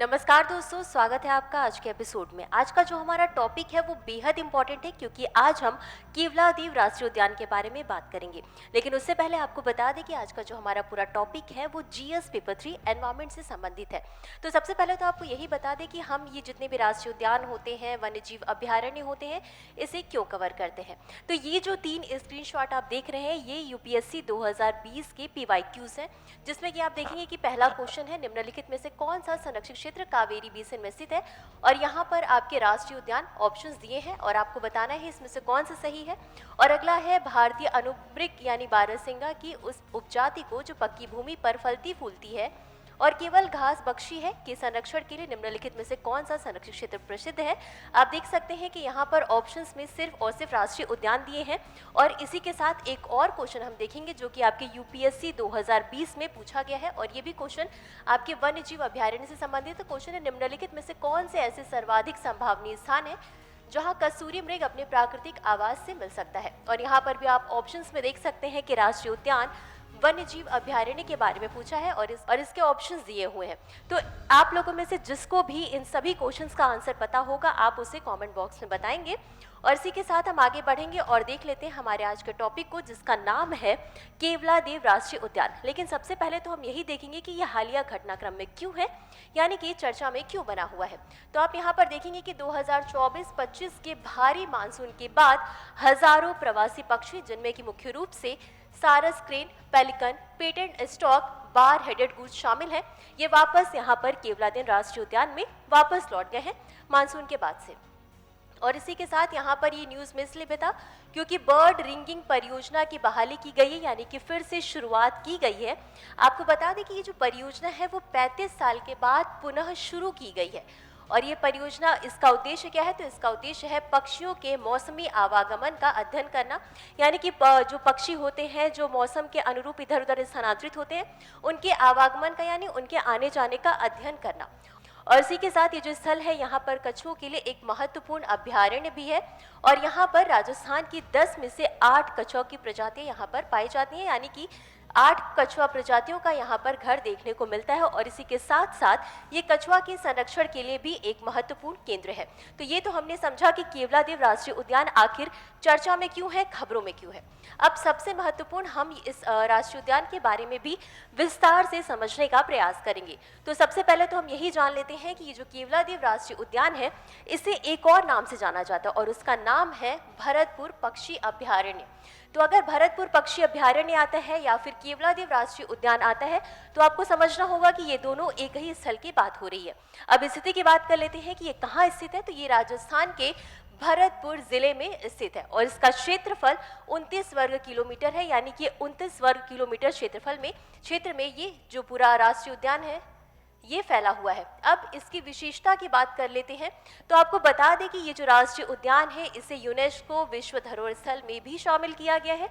नमस्कार दोस्तों, स्वागत है आपका आज के एपिसोड में। आज का जो हमारा टॉपिक है वो बेहद इंपॉर्टेंट है क्योंकि आज हम केवलादेव राष्ट्रीय उद्यान के बारे में बात करेंगे। लेकिन उससे पहले आपको बता दें कि आज का जो हमारा पूरा टॉपिक है वो जीएस पेपर 3 एनवायरमेंट से संबंधित है। तो सबसे पहले तो आपको यही बता दें कि हम ये जितने भी राष्ट्रीय उद्यान होते हैं, वन्य जीव अभ्यारण्य होते हैं, इसे क्यों कवर करते हैं। तो ये जो 3 स्क्रीनशॉट आप देख रहे हैं ये यूपीएससी 2020 के पीवाईक्यूज हैं, जिसमें कि आप देखेंगे कि पहला क्वेश्चन है निम्नलिखित में से कौन सा संरक्षित क्षेत्र कावेरी बेसिन में स्थित है। और यहाँ पर आपके राष्ट्रीय उद्यान ऑप्शंस दिए हैं और आपको बताना है इसमें से कौन सा सही है। और अगला है भारतीय अनुवृक्क यानी बारहसिंगा की उस उपजाति को जो पक्की भूमि पर फलती फूलती है और केवल घास बख्शी है के संरक्षण के लिए निम्नलिखित में से कौन सा संरक्षित क्षेत्र प्रसिद्ध है। आप देख सकते हैं कि यहाँ पर ऑप्शंस में सिर्फ और सिर्फ राष्ट्रीय उद्यान दिए हैं। और इसी के साथ एक और क्वेश्चन हम देखेंगे जो कि आपके यूपीएससी 2020 में पूछा गया है और ये भी क्वेश्चन आपके वन्य जीव अभ्यारण्य से संबंधित क्वेश्चन है। निम्नलिखित में से कौन से ऐसे सर्वाधिक संभावनीय स्थान है जहां कसूरी मृग अपने प्राकृतिक आवास से मिल सकता है। और यहाँ पर भी आप ऑप्शंस में देख सकते हैं कि राष्ट्रीय उद्यान वन्य जीव अभ्यारण्य के बारे में पूछा है और इसके ऑप्शंस दिए हुए हैं। तो आप लोगों में से जिसको भी इन सभी क्वेश्चंस का आंसर पता होगा आप उसे कमेंट बॉक्स में बताएंगे। और इसी के साथ हम आगे बढ़ेंगे और देख लेते हैं हमारे आज के टॉपिक को, जिसका नाम है केवलादेव राष्ट्रीय उद्यान। लेकिन सबसे पहले तो हम यही देखेंगे कि यह हालिया घटनाक्रम में क्यों है, यानी कि चर्चा में क्यों बना हुआ है। तो आप यहाँ पर देखेंगे कि 2024-25 के भारी मानसून के बाद हजारों प्रवासी पक्षी, जिनमें कि मुख्य रूप से सारस crane, pelican, patent stock, bar headed goose शामिल है, ये वापस यहाँ पर केवलादेव राष्ट्रीय उद्यान में वापस लौट गए हैं मानसून के बाद से। और इसी के साथ यहाँ पर ये न्यूज़ में इसलिए भी था क्योंकि बर्ड रिंगिंग परियोजना की बहाली की गई है, यानी कि फिर से शुरुआत की गई है। आपको बता दें कि ये जो परियोजना है वो 35 साल के बाद पुनः शुरू की गई है। और ये परियोजना, इसका उद्देश्य क्या है, तो इसका उद्देश्य है पक्षियों के मौसमी आवागमन का अध्ययन करना, यानी कि जो पक्षी होते हैं जो मौसम के अनुरूप इधर उधर स्थानांतरित होते हैं, उनके आवागमन का यानी उनके आने जाने का अध्ययन करना। और इसी के साथ ये जो स्थल है यहाँ पर कछुओं के लिए एक महत्वपूर्ण अभ्यारण्य भी है। और यहाँ पर राजस्थान की 10 में से 8 कछुआ की प्रजातियां यहाँ पर पाई जाती हैं, यानी कि 8 कछुआ प्रजातियों का यहाँ पर घर देखने को मिलता है। और इसी के साथ साथ ये कछुआ के संरक्षण के लिए भी एक महत्वपूर्ण केंद्र है। तो ये तो हमने समझा कि केवलादेव राष्ट्रीय उद्यान आखिर चर्चा में क्यों है, खबरों में क्यों है। अब सबसे महत्वपूर्ण हम इस राष्ट्रीय उद्यान के बारे में भी विस्तार से समझने का प्रयास करेंगे। तो सबसे पहले तो हम यही जान लेते हैं कि ये जो केवलादेव राष्ट्रीय उद्यान है इसे एक और नाम से जाना जाता है और उसका नाम है भरतपुर पक्षी अभ्यारण्य। तो अगर भरतपुर पक्षी अभ्यारण्य आता है या फिर केवलादेव राष्ट्रीय उद्यान आता है तो आपको समझना होगा कि ये दोनों एक ही स्थल की बात हो रही है। अब स्थिति की बात कर लेते हैं कि ये कहाँ स्थित है। तो ये राजस्थान के भरतपुर जिले में स्थित है और इसका क्षेत्रफल 29 वर्ग किलोमीटर है, यानी कि 29 वर्ग किलोमीटर क्षेत्र में ये जो पूरा राष्ट्रीय उद्यान है ये फैला हुआ है। अब इसकी विशेषता की बात कर लेते हैं। तो आपको बता दें कि ये जो राष्ट्रीय उद्यान है इसे यूनेस्को विश्व धरोहर स्थल में भी शामिल किया गया है।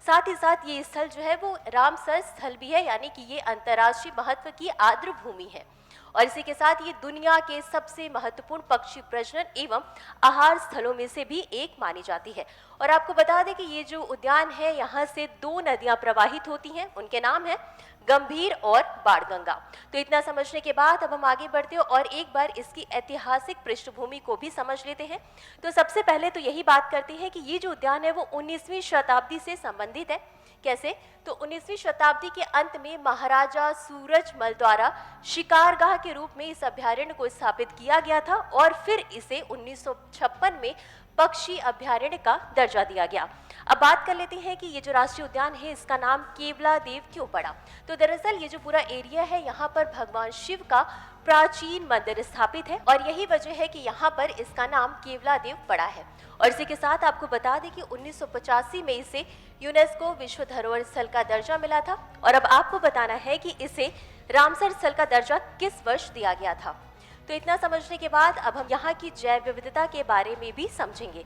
साथ ही साथ ये स्थल जो है वो रामसर स्थल भी है, यानी कि ये अंतर्राष्ट्रीय महत्व की आर्द्र भूमि है। और इसी के साथ ये दुनिया के सबसे महत्वपूर्ण पक्षी प्रजनन एवं आहार स्थलों में से भी एक मानी जाती है। और आपको बता दें कि ये जो उद्यान है यहाँ से 2 नदियां प्रवाहित होती हैं, उनके नाम है गंभीर और बाणगंगा। तो इतना समझने के बाद अब हम आगे बढ़ते हैं और एक बार इसकी ऐतिहासिक पृष्ठभूमि को भी समझ लेते हैं। तो सबसे पहले तो यही बात करते हैं कि ये जो उद्यान है वो 19वीं शताब्दी से संबंधित है। कैसे? तो 19वीं शताब्दी के अंत में महाराजा सूरजमल द्वारा शिकारगाह के रूप में इस अभ्यारण्य को स्थापित किया गया था और फिर इसे 1956 में पक्षी अभ्यारण्य का दर्जा दिया गया। अब बात कर लेते हैं कि ये जो राष्ट्रीय उद्यान है इसका नाम केवलादेव क्यों पड़ा। तो दरअसल ये जो पूरा एरिया है यहाँ पर भगवान शिव का प्राचीन मंदिर स्थापित है और यही वजह है कि यहाँ पर इसका नाम केवलादेव पड़ा है। और इसी के साथ आपको बता दें कि 1985 में इसे यूनेस्को विश्व धरोहर स्थल का दर्जा मिला था। और अब आपको बताना है कि इसे रामसर स्थल का दर्जा किस वर्ष दिया गया था। तो इतना समझने के बाद अब हम यहाँ की जैव विविधता के बारे में भी समझेंगे।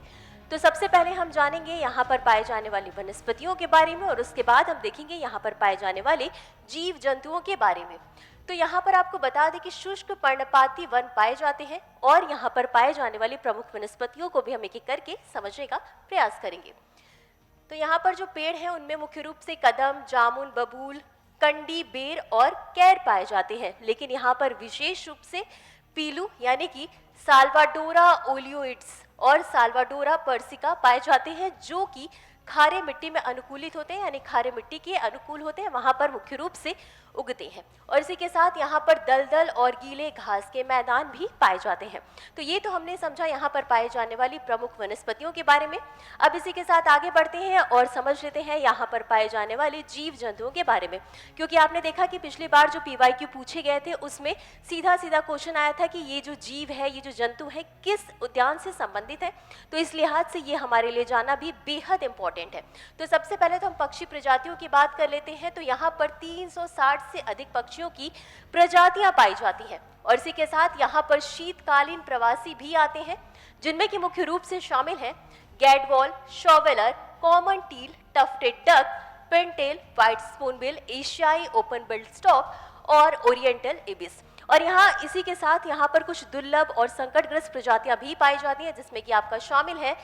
तो सबसे पहले हम जानेंगे यहाँ पर पाए जाने वाली वनस्पतियों के बारे में और उसके बाद हम देखेंगे यहाँ पर पाए जाने वाले जीव जंतुओं के बारे में। तो यहाँ पर आपको बता दें कि शुष्क पर्णपाती वन पाए जाते हैं और यहाँ पर पाए जाने वाली प्रमुख वनस्पतियों को भी हम एक एक करके समझने का प्रयास करेंगे। तो यहाँ पर जो पेड़ हैं उनमें मुख्य रूप से कदम, जामुन, बबूल, कंडी, बेर और कैर पाए जाते हैं। लेकिन यहाँ पर विशेष रूप से पीलू यानी कि साल्वाडोरा ओलियोइड्स और साल्वाडोरा पर्सिका पाए जाते हैं, जो कि खारे मिट्टी में अनुकूलित होते हैं, यानी खारे मिट्टी के अनुकूल होते हैं, वहां पर मुख्य रूप से उगते हैं। और इसी के साथ यहाँ पर दलदल और गीले घास के मैदान भी पाए जाते हैं। तो ये तो हमने समझा यहाँ पर पाए जाने वाली प्रमुख वनस्पतियों के बारे में। अब इसी के साथ आगे बढ़ते हैं और समझ लेते हैं यहाँ पर पाए जाने वाले जीव जंतुओं के बारे में, क्योंकि आपने देखा कि पिछली बार जो PYQ पूछे गए थे उसमें सीधा सीधा क्वेश्चन आया था कि ये जो जीव है, ये जो जंतु है, किस उद्यान से संबंधित है। तो इस लिहाज से ये हमारे लिए जानना भी बेहद इंपॉर्टेंट है। तो सबसे पहले तो हम पक्षी प्रजातियों की बात कर लेते हैं। तो यहाँ पर 360 से अधिक पक्षियों की प्रजातियां पाई जाती हैं। और इसी के साथ यहाँ पर शीतकालीन प्रवासी भी आते हैं, जिनमें कि मुख्य रूप से शामिल हैं gadwall, shoveler, common teal, tufted duck, pintail, white spoonbill, एशियाई ओपन बिल्ड स्टॉक और ओरिएंटल इबिस। और यहाँ इसी के साथ यहाँ पर कुछ दुर्लभ और संकटग्रस्त प्रजातियां भी पाई जाती हैं, जिसमें कि आपका शामिल है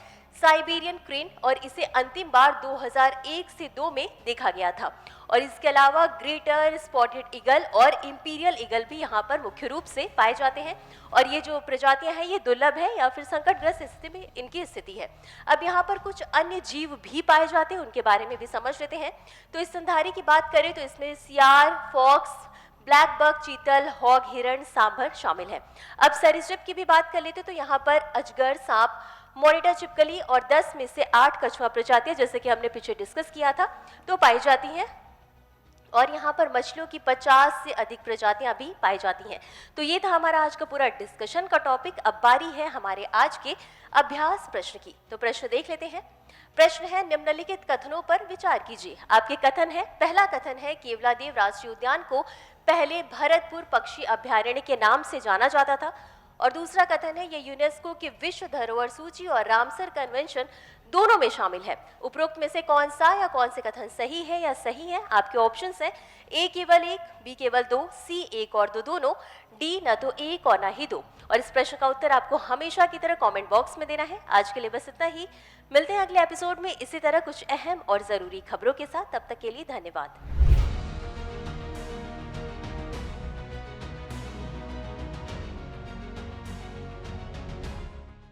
साइबेरियन क्रेन, और इसे अंतिम बार 2001 से 2 में देखा गया था। और इसके अलावा ग्रेटर स्पॉटेड ईगल और इंपीरियल ईगल भी यहाँ पर मुख्य रूप से पाए जाते हैं। और ये जो प्रजातियां हैं ये दुर्लभ है या फिर संकटग्रस्त स्थिति में इनकी स्थिति है। अब यहाँ पर कुछ अन्य जीव भी पाए जाते हैं, उनके बारे में भी समझ लेते हैं। तो इस स्तनधारी की बात करें तो इसमें सियार, फॉक्स, ब्लैक बक, चीतल, हॉग, हिरण, सांभर शामिल है। अब सरीसृप की भी बात कर लेते तो यहाँ पर अजगर, सांप, मोनिटर छिपकली और 10 में से 8 कछुआ प्रजातियां, जैसे कि हमने पीछे डिस्कस किया था, तो पाई जाती हैं। और यहाँ पर मछलियों की 50 से अधिक प्रजातियां भी पाई जाती हैं। तो ये था हमारा आज का पूरा डिस्कशन का टॉपिक। अब बारी है हमारे आज के अभ्यास प्रश्न की। तो प्रश्न देख लेते हैं। प्रश्न है, निम्नलिखित कथनों पर विचार कीजिए। आपके कथन है, पहला कथन है केवलादेव राष्ट्रीय उद्यान को पहले भरतपुर पक्षी अभयारण्य के नाम से जाना जाता था। और दूसरा कथन है, यह यूनेस्को की विश्व धरोहर सूची और रामसर कन्वेंशन दोनों में शामिल है। उपरोक्त में से कौन सा या कौन से कथन सही है या सही है? आपके ऑप्शंस हैं ए केवल 1, बी केवल 2, सी 1 और 2 दोनों, डी न तो 1 और न ही 2। और इस प्रश्न का उत्तर आपको हमेशा की तरह कमेंट बॉक्स में देना है। आज के लिए बस इतना ही। मिलते हैं अगले एपिसोड में इसी तरह कुछ अहम और जरूरी खबरों के साथ। तब तक के लिए धन्यवाद।